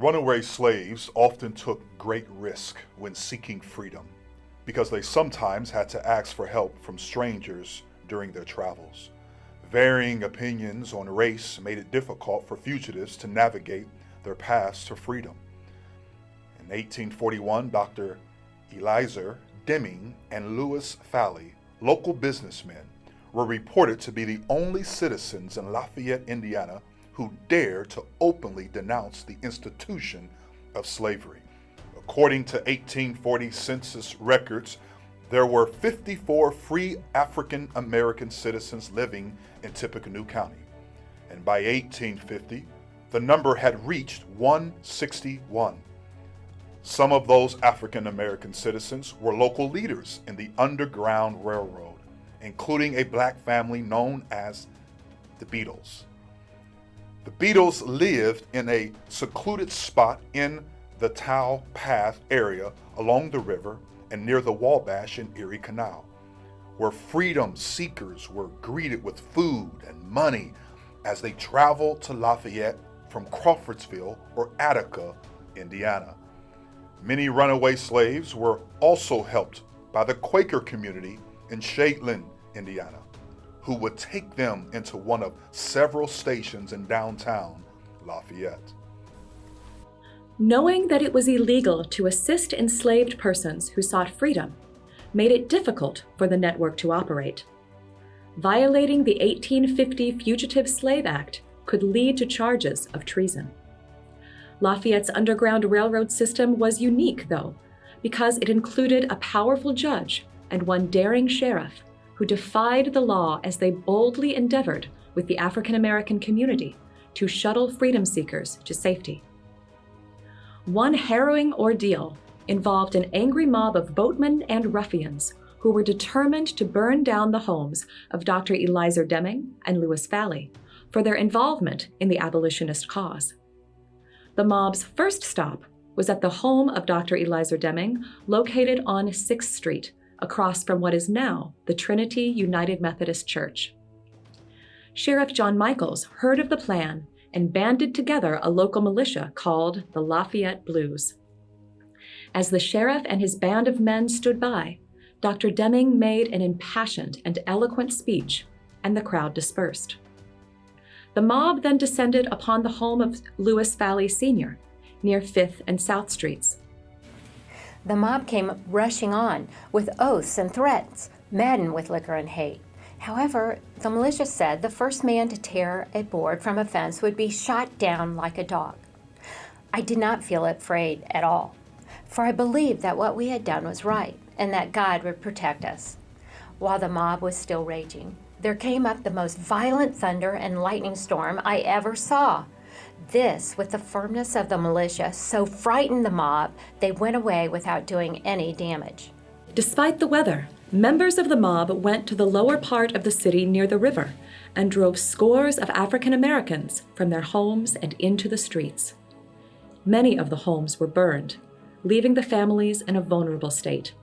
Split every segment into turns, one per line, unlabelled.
Runaway slaves often took great risk when seeking freedom because they sometimes had to ask for help from strangers during their travels. Varying opinions on race made it difficult for fugitives to navigate their paths to freedom. In 1841, Dr. Eliezer Deming and Louis Falley, local businessmen, were reported to be the only citizens in Lafayette, Indiana, who dared to openly denounce the institution of slavery. According to 1840 census records, there were 54 free African American citizens living in Tippecanoe County, and by 1850, the number had reached 161. Some of those African American citizens were local leaders in the Underground Railroad, including a black family known as the Beatles. The Beatles lived in a secluded spot in the Tow Path area along the river and near the Wabash and Erie Canal, where freedom seekers were greeted with food and money as they traveled to Lafayette from Crawfordsville or Attica, Indiana. Many runaway slaves were also helped by the Quaker community in Shadeland, Indiana, who would take them into one of several stations in downtown Lafayette.
Knowing that it was illegal to assist enslaved persons who sought freedom made it difficult for the network to operate. Violating the 1850 Fugitive Slave Act could lead to charges of treason. Lafayette's Underground Railroad system was unique, though, because it included a powerful judge and one daring sheriff who defied the law as they boldly endeavored with the African American community to shuttle freedom seekers to safety. One harrowing ordeal involved an angry mob of boatmen and ruffians who were determined to burn down the homes of Dr. Eliezer Deming and Louis Falley for their involvement in the abolitionist cause. The mob's first stop was at the home of Dr. Eliezer Deming, located on 6th Street, across from what is now the Trinity United Methodist Church. Sheriff John Michaels heard of the plan and banded together a local militia called the Lafayette Blues. As the sheriff and his band of men stood by, Dr. Deming made an impassioned and eloquent speech, and the crowd dispersed. The mob then descended upon the home of Louis Falley Sr., near 5th and South Streets.
The mob came rushing on with oaths and threats, maddened with liquor and hate. However, the militia said the first man to tear a board from a fence would be shot down like a dog. I did not feel afraid at all, for I believed that what we had done was right and that God would protect us. While the mob was still raging, there came up the most violent thunder and lightning storm I ever saw. This, with the firmness of the militia, so frightened the mob, they went away without doing any damage.
Despite the weather, members of the mob went to the lower part of the city near the river and drove scores of African Americans from their homes and into the streets. Many of the homes were burned, leaving the families in a vulnerable state.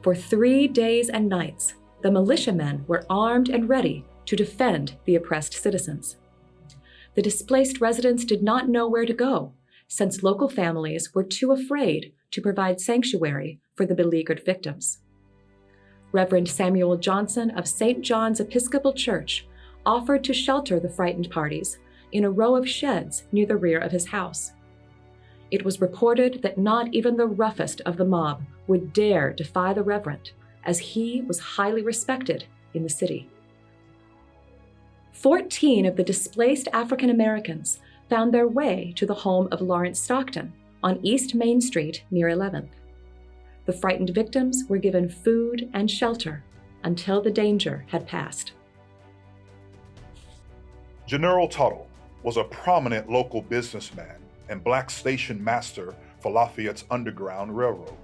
For 3 days and nights, the militiamen were armed and ready to defend the oppressed citizens. The displaced residents did not know where to go, since local families were too afraid to provide sanctuary for the beleaguered victims. Reverend Samuel Johnson of St. John's Episcopal Church offered to shelter the frightened parties in a row of sheds near the rear of his house. It was reported that not even the roughest of the mob would dare defy the Reverend, as he was highly respected in the city. 14 of the displaced African Americans found their way to the home of Lawrence Stockton on East Main Street near 11th. The frightened victims were given food and shelter until the danger had passed.
General Tuttle was a prominent local businessman and black station master for Lafayette's Underground Railroad,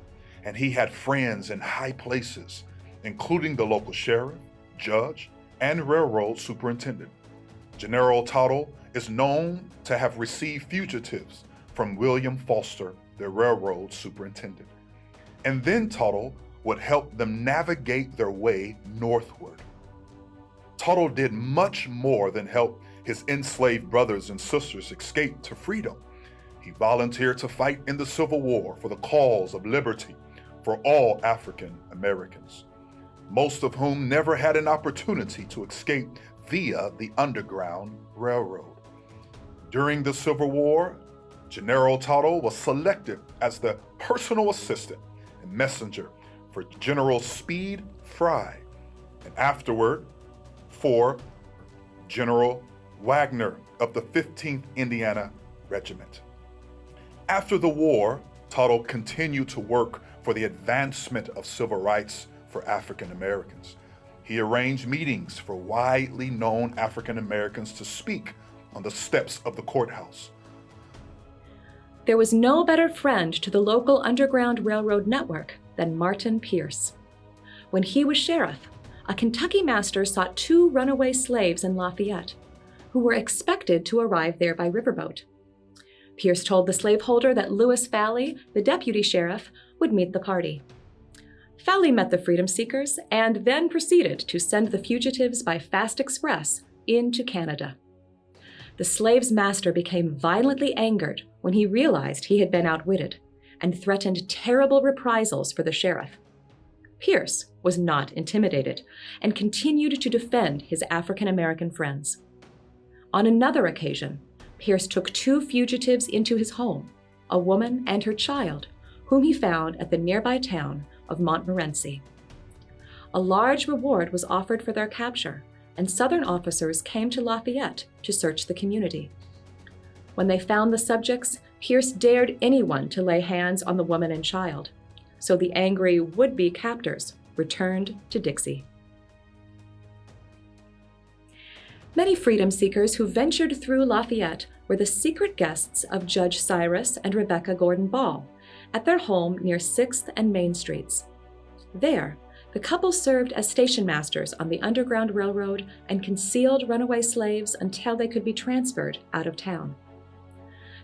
and he had friends in high places, including the local sheriff, judge, and railroad superintendent. General Tuttle is known to have received fugitives from William Foster, the railroad superintendent. And then Tuttle would help them navigate their way northward. Tuttle did much more than help his enslaved brothers and sisters escape to freedom. He volunteered to fight in the Civil War for the cause of liberty for all African Americans, most of whom never had an opportunity to escape via the Underground Railroad. During the Civil War, General Tuttle was selected as the personal assistant and messenger for General Speed Fry, and afterward for General Wagner of the 15th Indiana Regiment. After the war, Tuttle continued to work for the advancement of civil rights for African Americans. He arranged meetings for widely known African Americans to speak on the steps of the courthouse.
There was no better friend to the local Underground Railroad network than Martin Pierce. When he was sheriff, a Kentucky master sought 2 runaway slaves in Lafayette, who were expected to arrive there by riverboat. Pierce told the slaveholder that Lewis Falley, the deputy sheriff, would meet the party. Falley met the freedom seekers and then proceeded to send the fugitives by fast express into Canada. The slave's master became violently angered when he realized he had been outwitted and threatened terrible reprisals for the sheriff. Pierce was not intimidated and continued to defend his African American friends. On another occasion, Pierce took 2 fugitives into his home, a woman and her child, whom he found at the nearby town of Montmorency. A large reward was offered for their capture, and Southern officers came to Lafayette to search the community. When they found the subjects, Pierce dared anyone to lay hands on the woman and child, so the angry would-be captors returned to Dixie. Many freedom seekers who ventured through Lafayette were the secret guests of Judge Cyrus and Rebecca Gordon Ball at their home near 6th and Main Streets. There, the couple served as station masters on the Underground Railroad and concealed runaway slaves until they could be transferred out of town.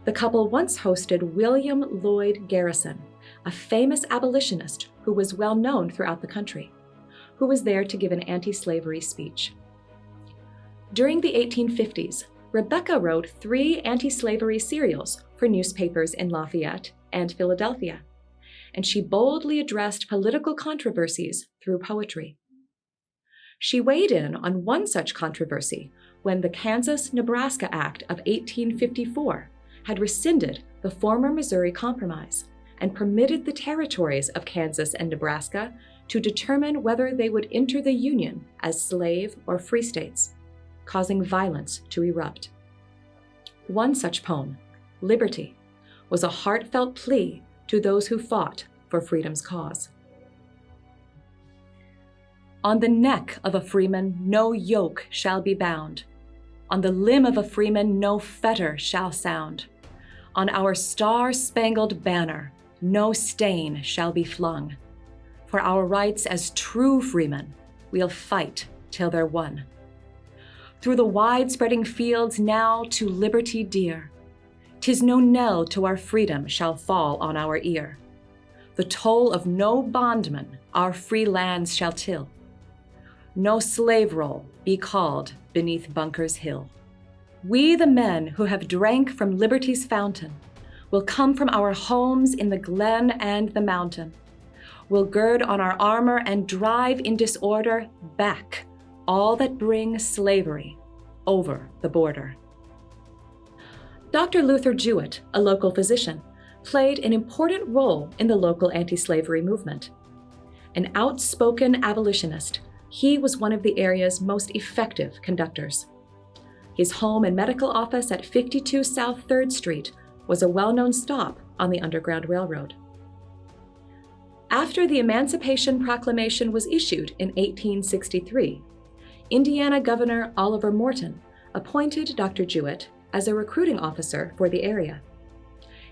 The couple once hosted William Lloyd Garrison, a famous abolitionist who was well known throughout the country, who was there to give an anti-slavery speech. During the 1850s, Rebecca wrote 3 anti-slavery serials for newspapers in Lafayette and Philadelphia, and she boldly addressed political controversies through poetry. She weighed in on one such controversy when the Kansas-Nebraska Act of 1854 had rescinded the former Missouri Compromise and permitted the territories of Kansas and Nebraska to determine whether they would enter the Union as slave or free states, causing violence to erupt. One such poem, Liberty, was a heartfelt plea to those who fought for freedom's cause. On the neck of a freeman no yoke shall be bound. On the limb of a freeman no fetter shall sound. On our star-spangled banner no stain shall be flung. For our rights as true freemen we'll fight till they're won. Through the wide-spreading fields now to liberty dear, 'tis no knell to our freedom shall fall on our ear. The toll of no bondman our free lands shall till. No slave roll be called beneath Bunker's Hill. We, the men who have drank from liberty's fountain, will come from our homes in the glen and the mountain. We'll gird on our armor and drive in disorder back all that bring slavery over the border. Dr. Luther Jewett, a local physician, played an important role in the local anti-slavery movement. An outspoken abolitionist, he was one of the area's most effective conductors. His home and medical office at 52 South 3rd Street was a well-known stop on the Underground Railroad. After the Emancipation Proclamation was issued in 1863, Indiana Governor Oliver Morton appointed Dr. Jewett as a recruiting officer for the area.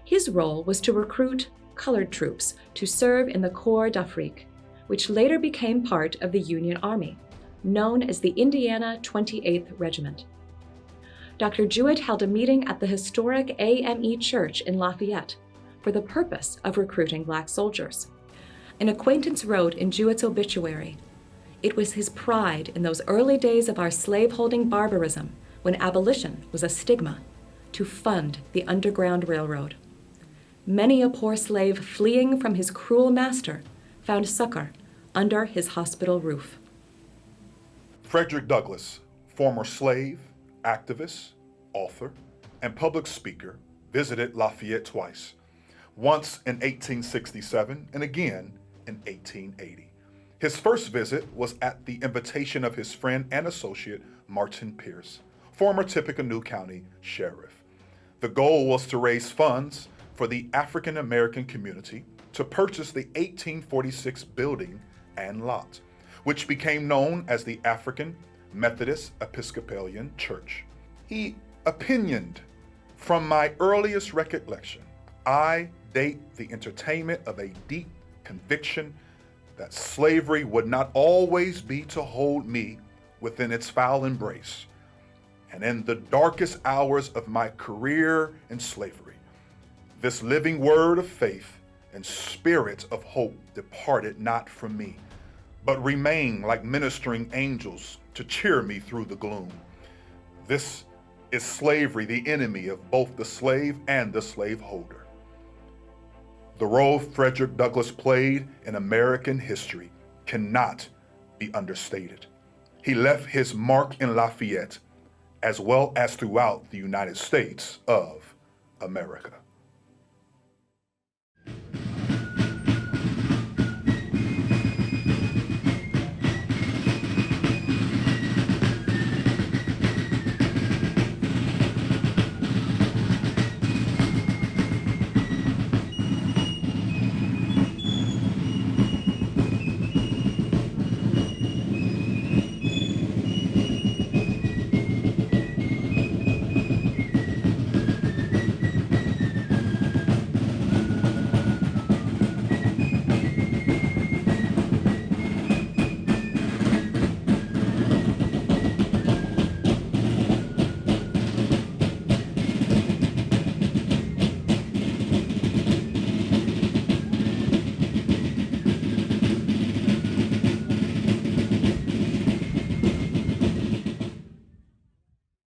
His role was to recruit colored troops to serve in the Corps d'Afrique, which later became part of the Union Army, known as the Indiana 28th Regiment. Dr. Jewett held a meeting at the historic AME Church in Lafayette for the purpose of recruiting Black soldiers. An acquaintance wrote in Jewett's obituary, "It was his pride in those early days of our slaveholding barbarism, when abolition was a stigma, to fund the Underground Railroad. Many a poor slave fleeing from his cruel master found succor under his hospital roof.
Frederick Douglass, former slave, activist, author, and public speaker, visited Lafayette twice, once in 1867 and again in 1880. His first visit was at the invitation of his friend and associate Martin Pierce, former Tippecanoe County Sheriff. The goal was to raise funds for the African American community to purchase the 1846 building and lot, which became known as the African Methodist Episcopalian Church. He opinioned, "From my earliest recollection, I date the entertainment of a deep conviction that slavery would not always be to hold me within its foul embrace. And in the darkest hours of my career in slavery, this living word of faith and spirit of hope departed not from me, but remained like ministering angels to cheer me through the gloom. This is slavery, the enemy of both the slave and the slaveholder." The role Frederick Douglass played in American history cannot be understated. He left his mark in Lafayette, as well as throughout the United States of America.